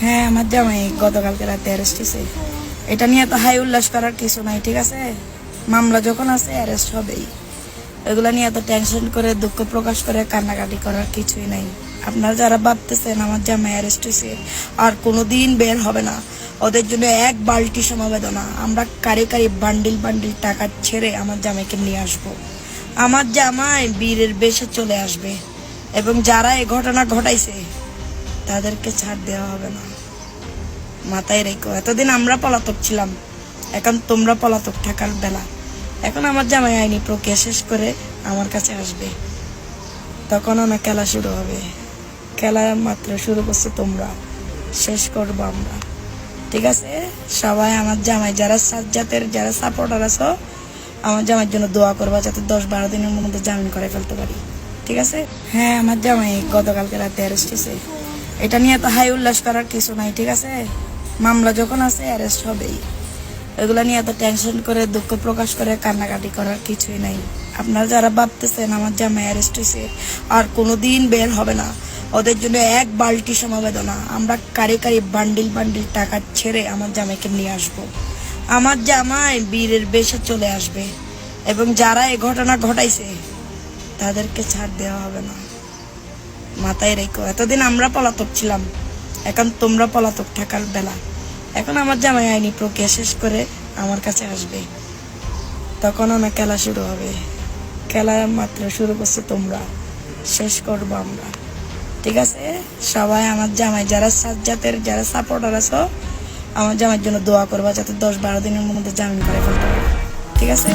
হ্যাঁ, আমার জামাই গতকালকে রাতে অ্যারেস্ট হয়েছে। এটা নিয়ে তো হাই উল্লাস করার কিছু নাই, ঠিক আছে? মামলা যখন আছে অ্যারেস্ট হবেই। এগুলা নিয়ে এত টেনশন করে দুঃখ প্রকাশ করে কান্নাকাটি করার কিছুই নাই। আপনারা যারা ভাবতেছেন আমার জামাই অ্যারেস্ট হয়েছে আর কোনোদিন বের হবে না, ওদের জন্য এক বালতি সমবেদনা। আমরা কারি কারি বান্ডিল বান্ডিল টাকা ছেড়ে আমার জামাইকে নিয়ে আসব। আমার জামাই বীরের বেশে চলে আসবে এবং যারা এই ঘটনা ঘটাইছে তাদেরকে ছাড় দেওয়া হবে না। মাথায় রেখো, এতদিন আমরা পলাতক ছিলাম, এখন তোমরা পলাতক থাকার বেলা। এখন আমার জামাই আইনি প্রক্রিয়া শেষ করে আমার কাছে আসবে, তখন না খেলা শুরু হবে। খেলা মাত্র শুরু করছো তোমরা, শেষ করবো আমরা, ঠিক আছে? সবাই আমার জামাই যারা সাজ্জাতের যারা সাপোর্টার আছো, আমার জামাইয়ের জন্য দোয়া করবা যাতে 10-12 দিনের মধ্যে জামিন করে ফেলতে পারি, ঠিক আছে? হ্যাঁ, আমার জামাই গতকালকে রাতে অ্যারেস্ট হয়েছে। এটা নিয়ে তো হাই উল্লাস করার কিছু নাই, ঠিক আছে? মামলা যখন আছে অ্যারেস্ট হবেই। এগুলা নিয়ে এত টেনশন করে দুঃখ প্রকাশ করে কান্নাকাটি করার কিছুই নাই। আপনারা যারা ভাবতেছেন আমার জামাই অ্যারেস্ট হয়েছে আর কোনোদিন বের হবে না, ওদের জন্য এক বালতি সমবেদনা। আমরা কারি কারি বান্ডিল বান্ডিল টাকা ছেড়ে আমার জামাইকে নিয়ে আসব। আমার জামাই বীরের বেশে চলে আসবে এবং যারা এই ঘটনা ঘটাইছে তাদেরকে ছাড় দেওয়া হবে না। মাথায় রেখো, এতদিন আমরা পলাতক ছিলাম, এখন তোমরা পলাতক থাকার বেলা। এখন আমার জামাই আইনি প্রক্রিয়া শেষ করে আমার কাছে আসবে, তখন না খেলা শুরু হবে। খেলা মাত্র শুরু করছো তোমরা, শেষ করবো আমরা, ঠিক আছে? সবাই আমার জামাই যারা সাজ্জাতের যারা সাপোর্টার আছো, আমার জামাইয়ের জন্য দোয়া করবা যাতে 10-12 দিনের মধ্যে জামিন করে ফেলতে পারে, ঠিক আছে?